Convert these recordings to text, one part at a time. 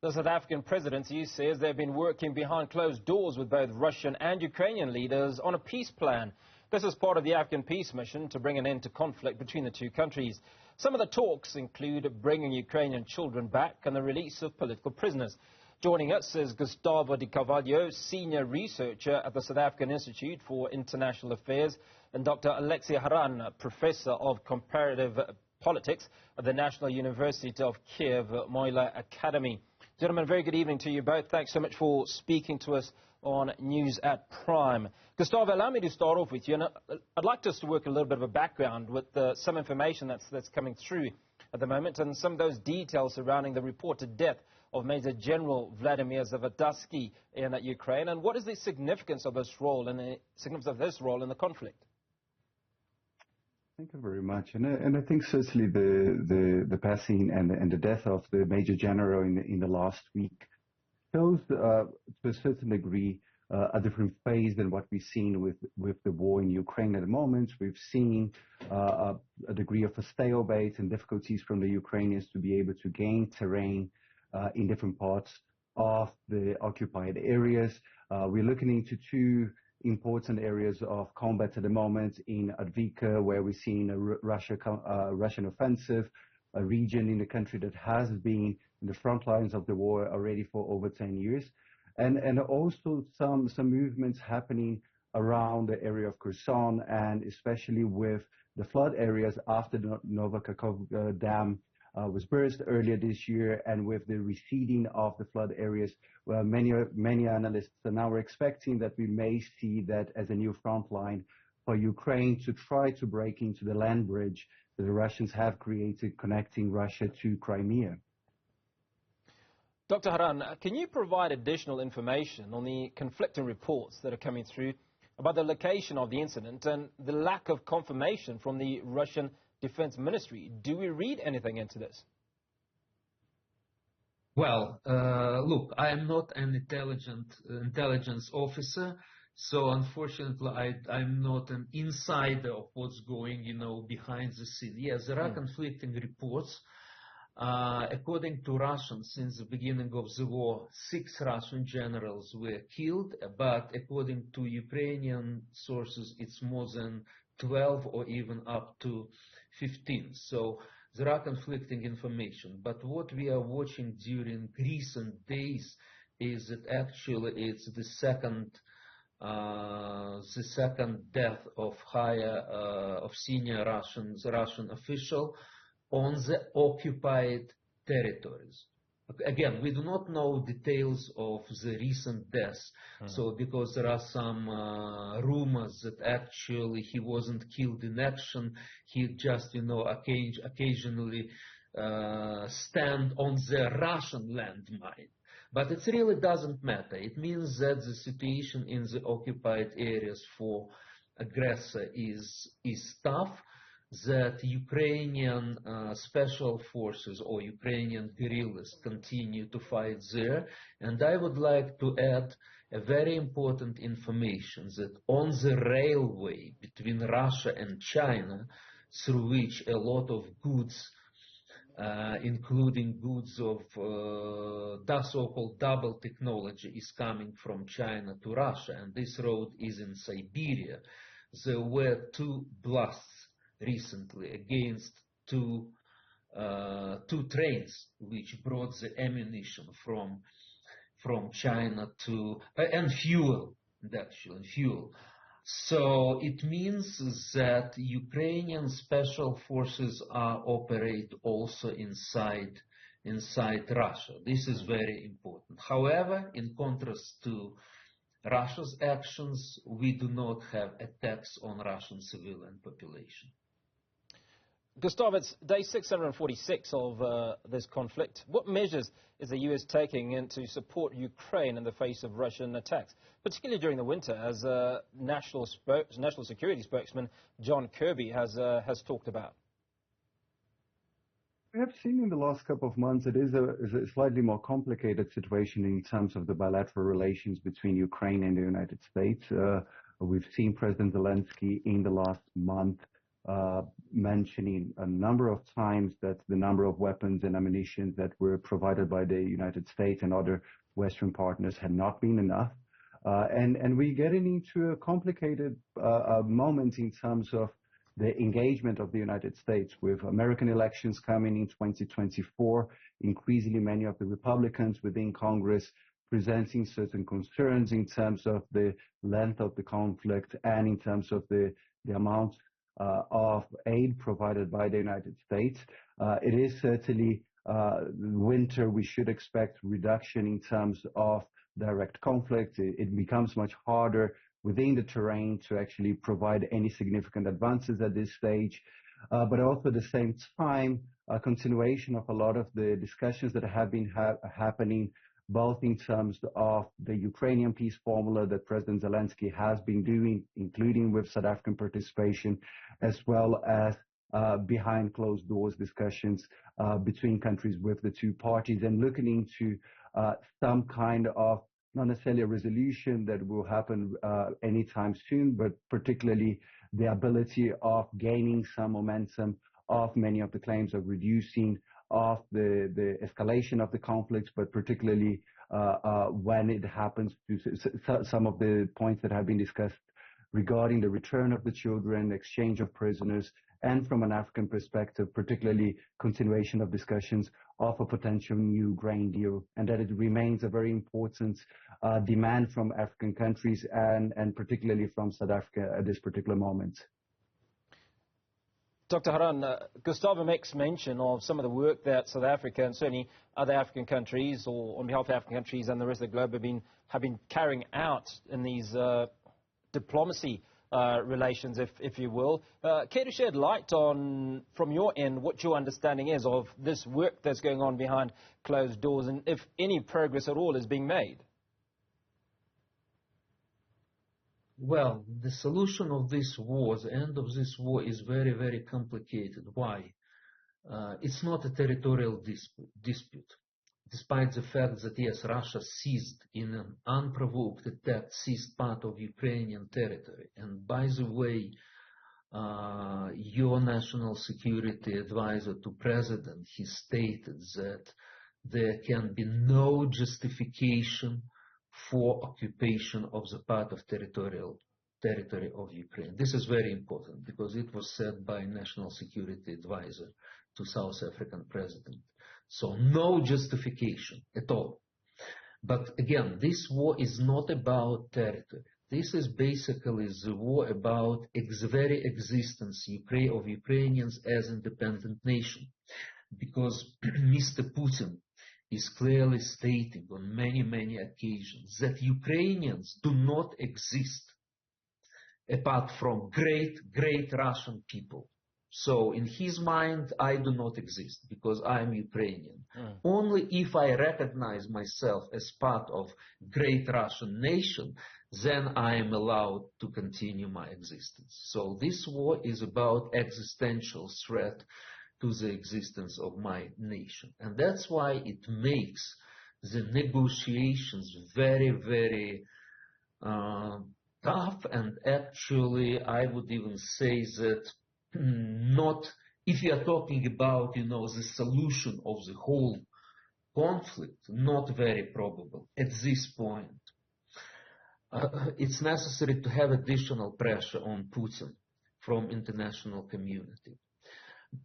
The South African presidency says they've been working behind closed doors with both Russian and Ukrainian leaders on a peace plan. This is part of the African peace mission to bring an end to conflict between the two countries. Some of the talks include bringing Ukrainian children back and the release of political prisoners. Joining us is Gustavo de Carvalho, senior researcher at the South African Institute for International Affairs, and Dr. Olexiy Haran, professor of comparative politics at the National University of Kiev Mohyla Academy. Gentlemen, very good evening to you both. Thanks so much for speaking to us on News at Prime. Gustavo, allow me to start off with you. And I'd like us to work a little bit of a background with some information that's coming through at the moment and some of those details surrounding the reported death of Major General Vladimir Zavadovsky in Ukraine. And what is the significance of this role in the conflict? Thank you very much. And I think certainly the passing and the death of the Major General in the last week shows to a certain degree a different phase than what we've seen with the war in Ukraine at the moment. We've seen a degree of a stalemate and difficulties from the Ukrainians to be able to gain terrain in different parts of the occupied areas. We're looking into two important areas of combat at the moment in Advika, where we're seeing a Russian offensive, a region in the country that has been in the front lines of the war already for over 10 years. And also some movements happening around the area of Kherson, and especially with the flood areas after the Novakakov Dam was burst earlier this year, and with the receding of the flood areas, well, many analysts are now expecting that we may see that as a new front line for Ukraine to try to break into the land bridge that the Russians have created connecting Russia to Crimea. Dr. Haran, can you provide additional information on the conflicting reports that are coming through about the location of the incident and the lack of confirmation from the Russian Defense Ministry? Do we read anything into this? Well, look, I am not an intelligence officer, so unfortunately I'm not an insider of what's going, behind the scene. Yes, there are conflicting reports. According to Russians, since the beginning of the war, 6 Russian generals were killed, but according to Ukrainian sources, it's more than 12 or even up to 15. So there are conflicting information. But what we are watching during recent days is that actually it's the second death of senior Russian official on the occupied territories. Again, we do not know details of the recent deaths, so because there are some rumors that actually he wasn't killed in action, he just, occasionally stand on the Russian landmine. But it really doesn't matter. It means that the situation in the occupied areas for aggressor is tough, that Ukrainian special forces or Ukrainian guerrillas continue to fight there. And I would like to add a very important information that on the railway between Russia and China, through which a lot of goods, including goods of the so-called double technology, is coming from China to Russia, and this road is in Siberia, there were 2 blasts recently against two trains which brought the ammunition from China to and fuel. So it means that Ukrainian special forces operate also inside Russia. This is very important. However, in contrast to Russia's actions, we do not have attacks on Russian civilian population. Gustavo, it's day 646 of this conflict. What measures is the U.S. taking to support Ukraine in the face of Russian attacks, particularly during the winter, as National Security spokesman John Kirby has talked about? We have seen in the last couple of months it is a slightly more complicated situation in terms of the bilateral relations between Ukraine and the United States. We've seen President Zelensky in the last month mentioning a number of times that the number of weapons and ammunition that were provided by the United States and other Western partners had not been enough. And we're getting into a complicated moment in terms of the engagement of the United States with American elections coming in 2024, increasingly many of the Republicans within Congress presenting certain concerns in terms of the length of the conflict and in terms of the amount of aid provided by the United States. It is certainly winter. We should expect reduction in terms of direct conflict. It becomes much harder within the terrain to actually provide any significant advances at this stage. But also at the same time, a continuation of a lot of the discussions that have been happening, both in terms of the Ukrainian peace formula that President Zelensky has been doing, including with South African participation, as well as behind closed doors discussions between countries with the two parties, and looking into some kind of, not necessarily a resolution that will happen anytime soon, but particularly the ability of gaining some momentum of many of the claims of reducing of the escalation of the conflicts, but particularly when it happens to some of the points that have been discussed regarding the return of the children, exchange of prisoners, and from an African perspective, particularly continuation of discussions of a potential new grain deal, and that it remains a very important demand from African countries and particularly from South Africa at this particular moment. Dr. Haran, Gustavo makes mention of some of the work that South Africa and certainly other African countries, or on behalf of African countries and the rest of the globe, have been carrying out in these diplomacy relations, if you will. Care to shed light on, from your end, what your understanding is of this work that's going on behind closed doors, and if any progress at all is being made? Well, the solution of this war, the end of this war, is very, very complicated. Why? It's not a territorial dispute. Despite the fact that, yes, Russia seized in an unprovoked attack, seized part of Ukrainian territory. And by the way, your national security advisor to president, he stated that there can be no justification for occupation of the part of territory of Ukraine. This is very important because it was said by national security advisor to South African president. So no justification at all. But again, this war is not about territory. This is basically the war about very existence of Ukrainians as independent nation. Because Mr. Putin is clearly stating on many, many occasions that Ukrainians do not exist apart from great, great Russian people. So in his mind, I do not exist because I am Ukrainian. Only if I recognize myself as part of great Russian nation, then I am allowed to continue my existence. So this war is about existential threat to the existence of my nation. And that's why it makes the negotiations very, very tough, and actually I would even say that not, if you are talking about, the solution of the whole conflict, not very probable at this point. It's necessary to have additional pressure on Putin from international community.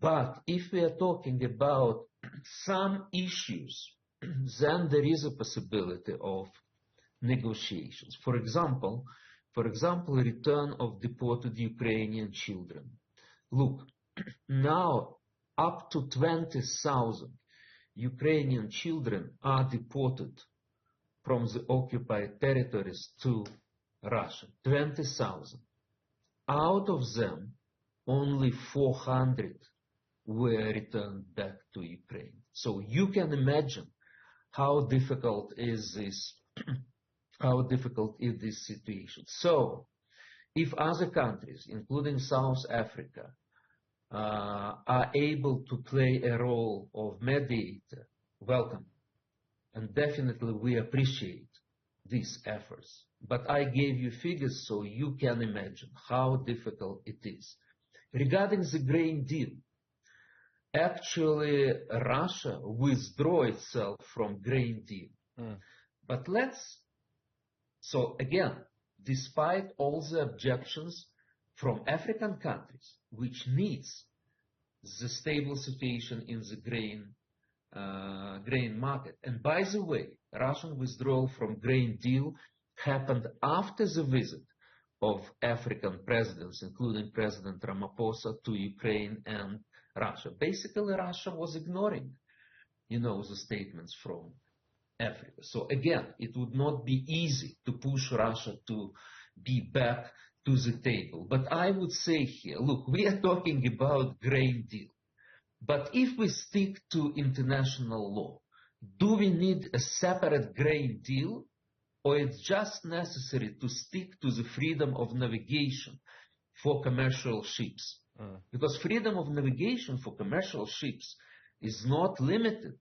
But if we are talking about some issues, then there is a possibility of negotiations. For example, return of deported Ukrainian children. Look, now up to 20,000 Ukrainian children are deported from the occupied territories to Russia. 20,000. Out of them, only 400 were returned back to Ukraine. So you can imagine how difficult is this, situation. So if other countries, including South Africa, are able to play a role of mediator, welcome. And definitely we appreciate these efforts. But I gave you figures so you can imagine how difficult it is. regarding the grain deal, actually Russia withdrew itself from grain deal. But so again, despite all the objections from African countries, which needs the stable situation in the grain market. And by the way, Russian withdrawal from grain deal happened after the visit of African presidents, including President Ramaphosa, to Ukraine and Russia. Basically, Russia was ignoring, the statements from Africa. So again, it would not be easy to push Russia to be back to the table. But I would say here, look, we are talking about grain deal. But if we stick to international law, do we need a separate grain deal? Or it's just necessary to stick to the freedom of navigation for commercial ships? Because freedom of navigation for commercial ships is not limited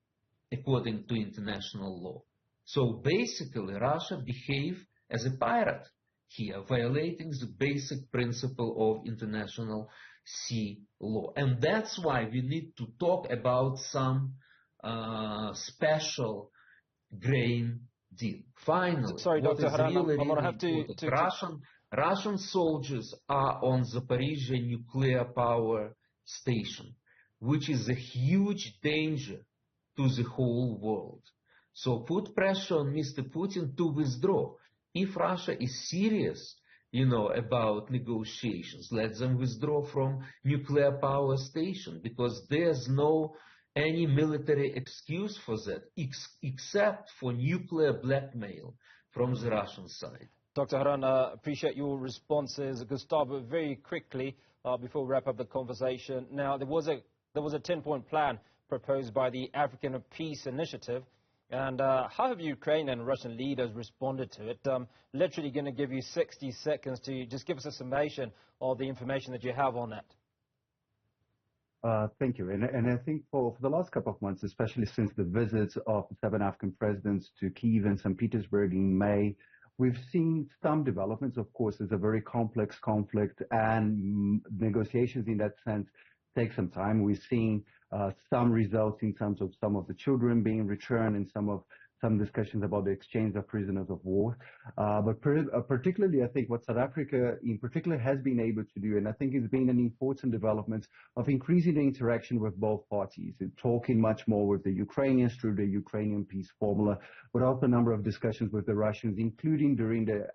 according to international law. So basically, Russia behaved as a pirate here, violating the basic principle of international sea law. And that's why we need to talk about some special grain deal. Finally, sorry, Dr. Haran, I'm going to have to Russian soldiers are on Zaporizhzhia nuclear power station, which is a huge danger to the whole world. So put pressure on Mr. Putin to withdraw. If Russia is serious, about negotiations, let them withdraw from nuclear power station, because there's no any military excuse for that, except for nuclear blackmail from the Russian side. Dr. Haran, appreciate your responses. Gustavo, very quickly, before we wrap up the conversation. Now, there was a 10-point plan proposed by the African Peace Initiative. And how have Ukraine and Russian leaders responded to it? Literally going to give you 60 seconds to just give us a summation of the information that you have on that. Thank you. And I think for the last couple of months, especially since the visits of the 7 African presidents to Kyiv and St. Petersburg in May, we've seen some developments. Of course, it's a very complex conflict, and negotiations in that sense take some time. We've seen some results in terms of some of the children being returned and some discussions about the exchange of prisoners of war. But particularly, I think what South Africa in particular has been able to do, and I think it's been an important development of increasing the interaction with both parties, and talking much more with the Ukrainians through the Ukrainian peace formula, but also a number of discussions with the Russians, including during the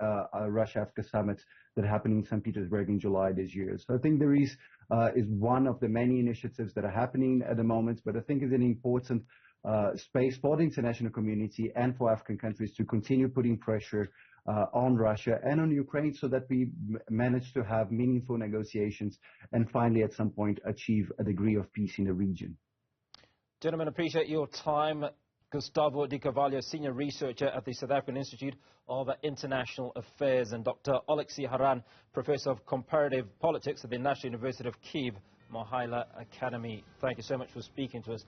Russia-Africa summit that happened in St. Petersburg in July this year. So I think there is one of the many initiatives that are happening at the moment, but I think it's an important space for the international community and for African countries to continue putting pressure on Russia and on Ukraine so that we manage to have meaningful negotiations and finally at some point achieve a degree of peace in the region. Gentlemen, appreciate your time. Gustavo Di Carvalho, Senior Researcher at the South African Institute of International Affairs, and Dr. Olexiy Haran, Professor of Comparative Politics at the National University of Kyiv, Mohyla Academy. Thank you so much for speaking to us.